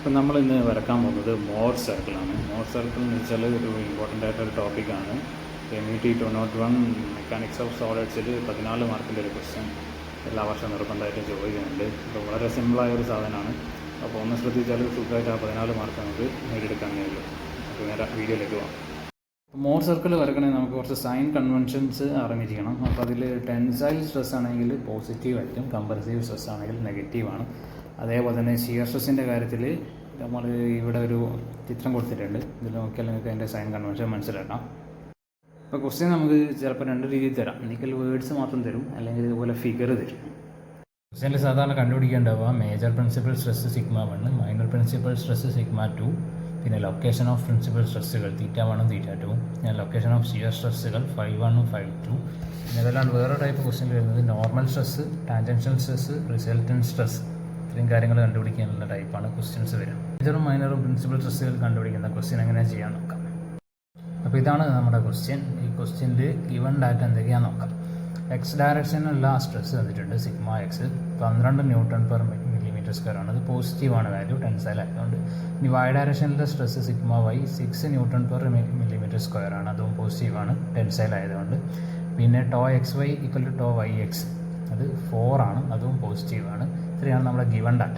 അപ്പോൾ നമ്മളിന്ന് വരക്കാൻ പോകുന്നത് മോർ സർക്കിളാണ്. മോർ സർക്കിൾ എന്ന് വെച്ചാൽ ഒരു ഇമ്പോർട്ടൻ്റ് ആയിട്ടൊരു ടോപ്പിക്കാണ്. MET 201 മെക്കാനിക്സ് ഓഫ് സോളിഡ്സിൽ 14 മാർക്കിൻ്റെ ഒരു ക്വസ്റ്റ്യൻ എല്ലാ വർഷവും നിർബന്ധമായിട്ടും ചോദിക്കുന്നുണ്ട്. അപ്പോൾ വളരെ സിമ്പിളായ ഒരു സാധനമാണ്. അപ്പോൾ ഒന്ന് ശ്രദ്ധിച്ചാൽ സുഖമായിട്ട് ആ 14 മാർക്ക് നമുക്ക് നേടിയെടുക്കാൻ കഴിയുള്ളൂ. അപ്പോൾ നേരെ വീഡിയോയിലേക്ക് പോകാം. മോർ സർക്കിൾ വരക്കണമെങ്കിൽ നമുക്ക് കുറച്ച് സൈൻ കൺവെൻഷൻസ് അറിഞ്ഞിരിക്കണം. അപ്പോൾ അതിൽ ടെൻസൈൽ സ്ട്രെസ് ആണെങ്കിൽ പോസിറ്റീവ് ആയിരിക്കും, കംപ്രസീവ് സ്ട്രെസ് ആണെങ്കിൽ നെഗറ്റീവാണ്. അതേപോലെ തന്നെ ഷിയർ സ്ട്രെസ്സിൻ്റെ കാര്യത്തിൽ നമ്മൾ ഇവിടെ ഒരു ചിത്രം കൊടുത്തിട്ടുണ്ട്. ഇതിൽ നോക്കിയാൽ നിങ്ങൾക്ക് അതിൻ്റെ സൈൻ കൺവെൻഷൻ മനസ്സിലാക്കാം. അപ്പോൾ ക്വസ്റ്റ്യൻ നമുക്ക് ചിലപ്പോൾ രണ്ട് രീതിയിൽ തരാം. ഒരിക്കൽ വേർഡ്സ് മാത്രം തരും, അല്ലെങ്കിൽ ഇതുപോലെ ഫിഗർ തരും. ക്വസ്റ്റ്യനിൽ സാധാരണ കണ്ടുപിടിക്കേണ്ടാവുക major principal stress sigma 1, minor principal stress sigma 2, പിന്നെ ലൊക്കേഷൻ ഓഫ് പ്രിൻസിപ്പൽ സ്ട്രെസ്സുകൾ θ 1 θ 2, പിന്നെ ലൊക്കേഷൻ ഓഫ് ഷിയർ സ്ട്രെസ്സുകൾ φ 1 φ 2. പിന്നെ ഇതെല്ലാം വേറെ ടൈപ്പ് ക്വസ്റ്റ്യൻ വരുന്നത് normal stress, tangential stress, resultant stress, ഇത്രയും കാര്യങ്ങൾ കണ്ടുപിടിക്കാനുള്ള ടൈപ്പാണ് ക്വസ്റ്റ്യൻസ് വരിക. മേജറും മൈനറും പ്രിൻസിപ്പൽ സ്ട്രെസ്സുകൾ കണ്ടുപിടിക്കുന്ന ക്വസ്റ്റ്യൻ എങ്ങനെ ചെയ്യാൻ നോക്കാം. അപ്പോൾ ഇതാണ് നമ്മുടെ ക്വസ്റ്റ്യൻ. ഈ ക്വസ്റ്റ്യനിൽ ഗിവൺ ഡാറ്റ എന്തൊക്കെയാണെന്ന് നോക്കാം. എക്സ് ഡയറക്ഷനിലുള്ള സ്ട്രെസ് തന്നിട്ടുണ്ട് സിഗ്മ എക്സ് 12 Nm/mm² ആണ്. അത് പോസിറ്റീവാണ് വാല്യൂ, ടെൻസൈൽ ആയതുകൊണ്ട്. ഇനി വൈ ഡയറക്ഷനിലെ സ്ട്രെസ് സിഗ്മ വൈ 6 Nm/mm² ആണ്. അതും പോസിറ്റീവാണ്, ടെൻസൈൽ ആയതുകൊണ്ട്. പിന്നെ tau X Y equal to tau Y X, അത് 4 ആണ്, അതും പോസിറ്റീവാണ്. ഇത്രയാണ് നമ്മുടെ ഗിവൺ ഡാറ്റ.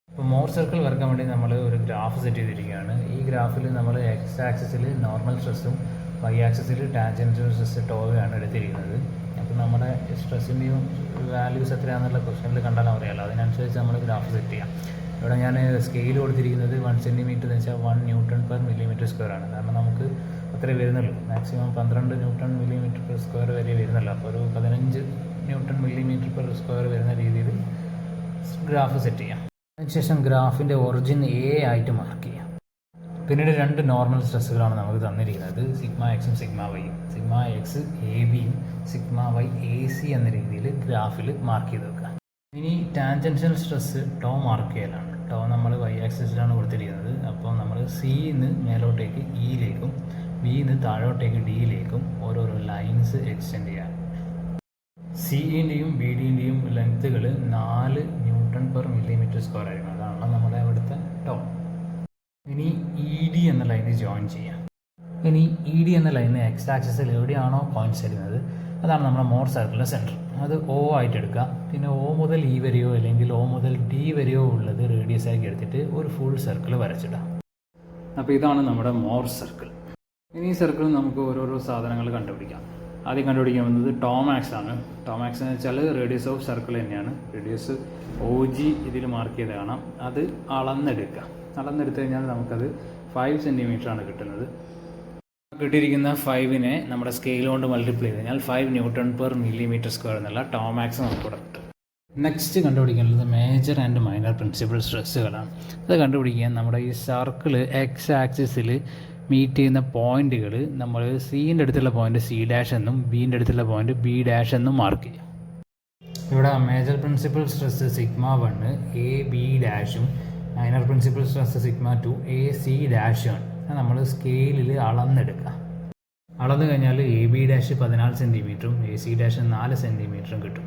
ഇപ്പോൾ മോർ സർക്കിൾ വരക്കാൻ വേണ്ടി നമ്മൾ ഒരു ഗ്രാഫ് സെറ്റ് ചെയ്തിരിക്കുകയാണ്. ഈ ഗ്രാഫിൽ നമ്മൾ എക്സ് ആക്സിസിൽ നോർമൽ സ്ട്രെസ്സും വൈ ആക്സിസിൽ ടാൻജൻഷ്യൽ സ്ട്രെസ് ടോയാണ് എടുത്തിരിക്കുന്നത്. അപ്പോൾ നമ്മുടെ സ്ട്രെസ്സിൻ്റെയും വാല്യൂസ് എത്രയാണെന്നുള്ള ക്വസ്റ്റനിൽ കണ്ടാലും അറിയാമല്ലോ. അതിനനുസരിച്ച് നമ്മൾ ഗ്രാഫ് സെറ്റ് ചെയ്യാം. ഇവിടെ ഞാൻ സ്കെയിൽ കൊടുത്തിരിക്കുന്നത് 1 cm എന്ന് വെച്ചാൽ 1 Nm/mm² ആണ്. കാരണം നമുക്ക് അത്രേ വരുന്നുള്ളൂ. മാക്സിമം 12 Nm/mm² വരെ വരുന്നുള്ളൂ. അപ്പോൾ ഒരു 15 Nm/mm² വരുന്ന രീതിയിൽ ഗ്രാഫ് സെറ്റ് ചെയ്യാം. അതിനുശേഷം ഗ്രാഫിൻ്റെ ഒറിജിൻ എ ആയിട്ട് മാർക്ക് ചെയ്യാം. പിന്നീട് രണ്ട് നോർമൽ സ്ട്രെസ്സുകളാണ് നമുക്ക് തന്നിരിക്കുന്നത്, സിഗ്മ എക്സും സിഗ്മ വൈയും. സിഗ്മ എക്സ് എ ബിയും സിഗ്മ വൈ എ സി എന്ന രീതിയിൽ ഗ്രാഫിൽ മാർക്ക് ചെയ്ത് വെക്കുക. ഇനി ടാൻജൻഷ്യൽ സ്ട്രെസ് ടോ മാർക്ക് ചെയ്യലാണ്. ടോ നമ്മൾ വൈ ആക്സിസിലാണ് കൊടുത്തിരിക്കുന്നത്. അപ്പോൾ നമ്മൾ സിന്ന് മേലോട്ടേക്ക് ഇയിലേക്കും ബിന്ന് താഴോട്ടേക്ക് ഡിയിലേക്കും ഓരോരോ ലൈൻസ് എക്സ്റ്റെൻഡ് ചെയ്യാം. സിഇൻ്റെയും ബി ഡിൻ്റെയും ലെങ്ത്തുകൾ 4 Nm/mm² ആയിരിക്കും. അതാണ് നമ്മുടെ അവിടുത്തെ ടോ. ഇനി ഇ ഡി എന്ന ലൈന് ജോയിൻ ചെയ്യാം. ഇനി ഇ ഡി എന്ന ലൈന് എക്സ് ആക്സിസിൽ എവിടെയാണോ പോയിൻറ്റ്സ് വരുന്നത് അതാണ് നമ്മുടെ മോർ സർക്കിളിൻ്റെ സെൻറ്റർ. അത് ഒ ആയിട്ട് എടുക്കുക. പിന്നെ ഒ മുതൽ ഇ വരെയോ അല്ലെങ്കിൽ ഒ മുതൽ ഡി വരെയോ ഉള്ളത് റേഡിയസ് ആക്കി എടുത്തിട്ട് ഒരു ഫുൾ സർക്കിൾ വരച്ചിടാം. അപ്പോൾ ഇതാണ് നമ്മുടെ മോർ സർക്കിൾ. ഇനി ഈ സർക്കിളിൽ നമുക്ക് ഓരോരോ സാധനങ്ങൾ കണ്ടുപിടിക്കാം. ആദ്യം കണ്ടുപിടിക്കാൻ വന്നത് ടോമാക്സ് ആണ്. ടോമാക്സ് എന്ന് വെച്ചാൽ റേഡിയസ് ഓഫ് സർക്കിൾ തന്നെയാണ്. റേഡിയസ് OG ഇതിൽ മാർക്ക് ചെയ്ത് കാണാം. അത് അളന്നെടുക്കുക. അളന്നെടുത്ത് കഴിഞ്ഞാൽ നമുക്കത് 5 cm ആണ് കിട്ടുന്നത്. കിട്ടിയിരിക്കുന്ന 5നെ നമ്മുടെ സ്കെയിൽ കൊണ്ട് മൾട്ടിപ്ലൈ ചെയ്ത് കഴിഞ്ഞാൽ 5 Nm/mm² എന്നുള്ള ടോമാക്സ് നമുക്ക് ഇവിടെ കിട്ടും. നെക്സ്റ്റ് കണ്ടുപിടിക്കേണ്ടത് മേജർ ആൻഡ് മൈനർ പ്രിൻസിപ്പൽ സ്ട്രെസ്സുകളാണ്. അത് കണ്ടുപിടിക്കാൻ നമ്മുടെ ഈ സർക്കിൾ എക്സ് ആക്സിസിൽ മീറ്റ് ചെയ്യുന്ന പോയിന്റുകൾ നമ്മൾ സിൻ്റെ അടുത്തുള്ള പോയിന്റ് C' എന്നും ബിൻ്റെ അടുത്തുള്ള പോയിന്റ് B' എന്നും മാർക്ക് ചെയ്യും. ഇവിടെ major principal stress sigma 1 AB', minor principal stress sigma 2 AC' ആണ്. നമ്മൾ സ്കെയിലിൽ അളന്നെടുക്കുക. അളന്നു കഴിഞ്ഞാൽ AB' 14 cm, AC' 4 cm കിട്ടും.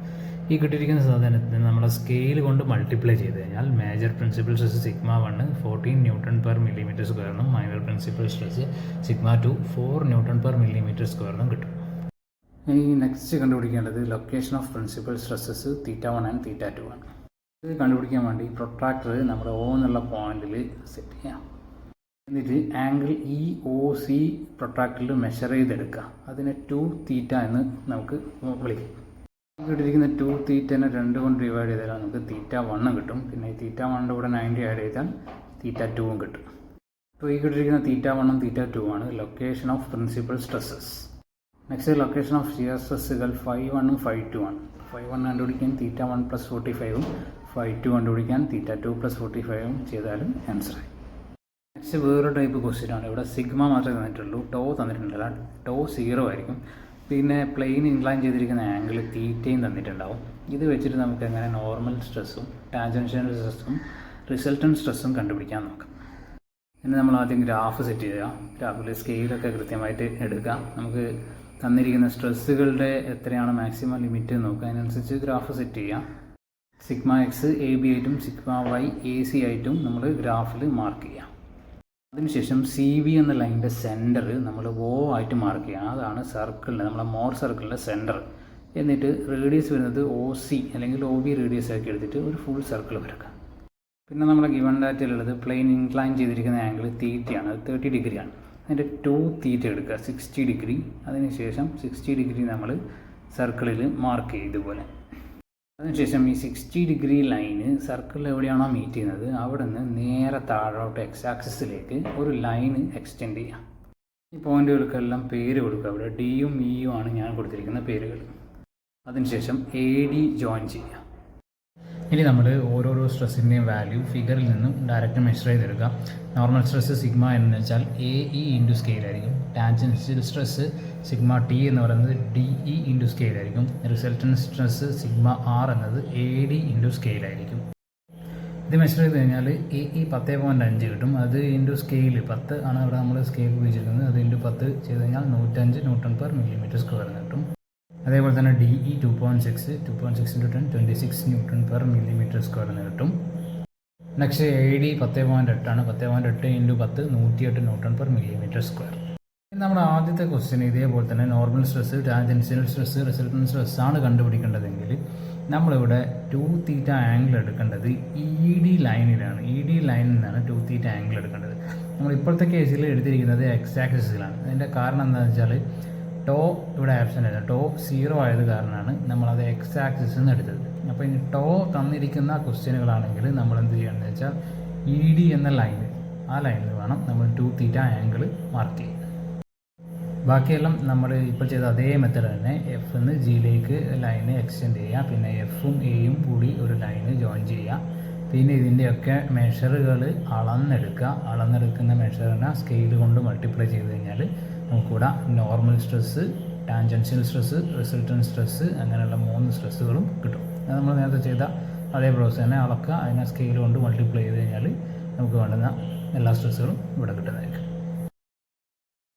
ഈ കിട്ടിയിരിക്കുന്ന സാധനത്തിന് നമ്മൾ സ്കെയിൽ കൊണ്ട് മൾട്ടിപ്ലൈ ചെയ്ത് കഴിഞ്ഞാൽ major principal stress sigma 1 14 Nm/mm² എന്നും minor principal stress sigma 2 4 Nm/mm² എന്നും കിട്ടും. ഇനി നെക്സ്റ്റ് കണ്ടുപിടിക്കേണ്ടത് location of principal stresses θ 1 and θ 2 ആണ്. ഇത് കണ്ടുപിടിക്കാൻ വേണ്ടി പ്രൊട്രാക്ടർ നമ്മുടെ O എന്നുള്ള പോയിന്റിൽ സെറ്റ് ചെയ്യാം. എന്നിട്ട് ആംഗിൾ EOC പ്രൊട്രാക്ടറിൽ മെഷർ ചെയ്തെടുക്കുക. അതിനെ 2θ എന്ന് നമുക്ക് വിളിക്കാം. കിട്ടിയിരിക്കുന്ന 2θ 2 കൊണ്ട് ഡിവൈഡ് ചെയ്താൽ നമുക്ക് θ 1 കിട്ടും. പിന്നെ ഈ θ 1 കൂടെ 90 ആഡ് ചെയ്താൽ θ 2 കിട്ടും. അപ്പോൾ ഈ കിട്ടിയിരിക്കുന്ന θ 1 θ 2 ആണ് location of principal stresses. Next location of shear സ്ട്രെസ്സുകൾ φ 1 φ 2 ആണ്. φ 1 കണ്ടുപിടിക്കാൻ θ 1 + 45ഉം φ 2 കണ്ടുപിടിക്കാൻ θ 2 + 45ഉം ചെയ്താലും ആൻസറായി. നെക്സ്റ്റ് വേറൊരു ടൈപ്പ് ക്വസ്റ്റ്യൻ ആണ്. ഇവിടെ സിഗ്മ മാത്രമേ തന്നിട്ടുള്ളൂ, ടോ തന്നിട്ടുണ്ടല്ല. ടോ 0 ആയിരിക്കും. പിന്നെ പ്ലെയിൻ ഇൻക്ലൈൻ ചെയ്തിരിക്കുന്ന ആംഗിൾ തീറ്റയും തന്നിട്ടുണ്ടാവും. ഇത് വെച്ചിട്ട് നമുക്ക് എങ്ങനെ നോർമൽ സ്ട്രെസ്സും ടാൻജൻഷ്യൽ സ്ട്രെസ്സും റിസൾട്ടൻറ്റ് സ്ട്രെസ്സും കണ്ടുപിടിക്കാൻ നോക്കാം. ഇനി നമ്മൾ ആദ്യം ഗ്രാഫ് സെറ്റ് ചെയ്യുക. ഗ്രാഫിൽ സ്കെയിലൊക്കെ കൃത്യമായിട്ട് എടുക്കുക. നമുക്ക് തന്നിരിക്കുന്ന സ്ട്രെസ്സുകളുടെ എത്രയാണ് മാക്സിമം ലിമിറ്റ് നോക്കുക. അതിനനുസരിച്ച് ഗ്രാഫ് സെറ്റ് ചെയ്യാം. സിഗ്മ എക്സ് എ ബി ആയിട്ടും സിഗ്മ വൈ എ സി ആയിട്ടും നമ്മൾ ഗ്രാഫിൽ മാർക്ക് ചെയ്യാം. അതിനുശേഷം സി വി എന്ന ലൈനിൻ്റെ സെൻറ്റർ നമ്മൾ ഒ ആയിട്ട് മാർക്ക് ചെയ്യാം. അതാണ് സർക്കിളിൻ്റെ നമ്മളെ മോർ സർക്കിളിൻ്റെ സെൻറ്റർ. എന്നിട്ട് റേഡിയസ് വരുന്നത് ഒ സി അല്ലെങ്കിൽ ഒ ബി റേഡിയസ് ആക്കി എടുത്തിട്ട് ഒരു ഫുൾ സർക്കിൾ വരക്കുക. പിന്നെ നമ്മുടെ ഗിവൺ ഡാറ്റയിലുള്ളത് പ്ലെയിൻ ഇൻക്ലൈൻ ചെയ്തിരിക്കുന്ന ആംഗിൾ തീറ്റയാണ്. അത് 30 ഡിഗ്രിയാണ്. അതിൻ്റെ 2 തീറ്റ എടുക്കുക, 60 ഡിഗ്രി. അതിനുശേഷം 60 ഡിഗ്രി നമ്മൾ സർക്കിളിൽ മാർക്ക് ചെയ്യും ഇതുപോലെ. അതിനുശേഷം ഈ 60 ഡിഗ്രി ലൈന് സർക്കിളിൽ എവിടെയാണോ മീറ്റ് ചെയ്യുന്നത് അവിടെ നിന്ന് നേരെ താഴോട്ട് എക്സ് ആക്സിസിലേക്ക് ഒരു ലൈന് എക്സ്റ്റെൻഡ് ചെയ്യാം. ഈ പോയിന്റുകൾക്കെല്ലാം പേര് കൊടുക്കുക. അവിടെ ഡിയും ഇയും ആണ് ഞാൻ കൊടുത്തിരിക്കുന്ന പേരുകൾ. അതിനുശേഷം എ ഡി ജോയിൻ ചെയ്യുക. ഇനി നമ്മൾ ഓരോരോ സ്ട്രെസ്സിൻ്റെയും വാല്യൂ ഫിഗറിൽ നിന്നും ഡയറക്റ്റ് മെഷർ ചെയ്തെടുക്കാം. നോർമൽ സ്ട്രെസ് സിഗ്മ എന്ന് വെച്ചാൽ എ ഇ ഇൻറ്റു സ്കെയിൽ ആയിരിക്കും. ടാൻജൻഷ്യൽ സ്ട്രെസ് സിഗ്മ ടി എന്ന് പറയുന്നത് ഡി ഇ ഇൻറ്റു സ്കെയിൽ ആയിരിക്കും. റിസൾട്ടൻറ്റ് സ്ട്രെസ് സിഗ്മ ആർ എന്നത് എ ഡി ഇൻറ്റു സ്കെയിൽ ആയിരിക്കും. ഇത് മെഷർ ചെയ്ത് കഴിഞ്ഞാൽ എ ഇ 10.5 കിട്ടും. അത് ഇൻറ്റു സ്കെയിൽ 10 ആണ് അവിടെ നമ്മൾ സ്കെയിൽ ഉപയോഗിച്ചിരിക്കുന്നത്. അത് ഇൻറ്റു 10 ചെയ്ത് കഴിഞ്ഞാൽ 105 Nm/mm² കിട്ടും. അതേപോലെ തന്നെ ഡി ഇ 2.6 into 10 26 Nm/mm² എന്ന് കിട്ടും. നെക്സ്റ്റ് എ ഡി 10.8 ആണ്. 10.8 × 10 108 Nm/mm². നമ്മുടെ ആദ്യത്തെ ക്വസ്റ്റ്യൻ ഇതേപോലെ തന്നെ normal stress, tangential stress, resultant stress ആണ് കണ്ടുപിടിക്കേണ്ടതെങ്കിൽ നമ്മളിവിടെ 2θ ആംഗിൾ എടുക്കേണ്ടത് ഇ ഡി ലൈനിലാണ്. ഇ ഡി ലൈനിൽ നിന്നാണ് 2θ ആംഗിൾ എടുക്കേണ്ടത്. നമ്മൾ ഇപ്പോഴത്തെ കേസിൽ എടുത്തിരിക്കുന്നത് എക്സ് ആക്സിസിലാണ്. അതിൻ്റെ കാരണം എന്താണെന്ന് വെച്ചാൽ ടോ ഇവിടെ ആബ്സെൻ്റ് ആയിരുന്നു. ടോ 0 ആയത് കാരണമാണ് നമ്മളത് എക്സ് ആക്സിസിൽ നിന്ന് എടുത്തത്. അപ്പോൾ ഇനി ടോ തന്നിരിക്കുന്ന ക്വസ്റ്റ്യനുകളാണെങ്കിൽ നമ്മൾ എന്ത് ചെയ്യണമെന്ന് വെച്ചാൽ ഇ ഡി എന്ന ലൈന്, ആ ലൈനിൽ വേണം നമ്മൾ 2θ ആംഗിൾ മാർക്ക് ചെയ്യുക. ബാക്കിയെല്ലാം നമ്മൾ ഇപ്പോൾ ചെയ്ത അതേ മെത്തേഡ് തന്നെ എഫ് നിന്ന് ജിയിലേക്ക് ലൈന് എക്സ്റ്റെൻഡ് ചെയ്യുക. പിന്നെ എഫും എയും കൂടി ഒരു ലൈന് ജോയിൻ ചെയ്യുക. പിന്നെ ഇതിൻ്റെയൊക്കെ മെഷറുകൾ അളന്നെടുക്കുന്ന മെഷറിനെ സ്കെയിൽ കൊണ്ട് മൾട്ടിപ്ലൈ ചെയ്ത് കഴിഞ്ഞാൽ നമുക്കിവിടെ normal stress, tangential stress, resultant stress അങ്ങനെയുള്ള 3 സ്ട്രെസ്സുകളും കിട്ടും. അത് നമ്മൾ നേരത്തെ ചെയ്ത അതേ പ്രോസസ് തന്നെ അളക്കുക. അതിനെ സ്കെയിൽ കൊണ്ട് മൾട്ടിപ്ലൈ ചെയ്ത് കഴിഞ്ഞാൽ നമുക്ക് വേണ്ടുന്ന എല്ലാ സ്ട്രെസ്സുകളും ഇവിടെ കിട്ടുന്നതായിരിക്കും.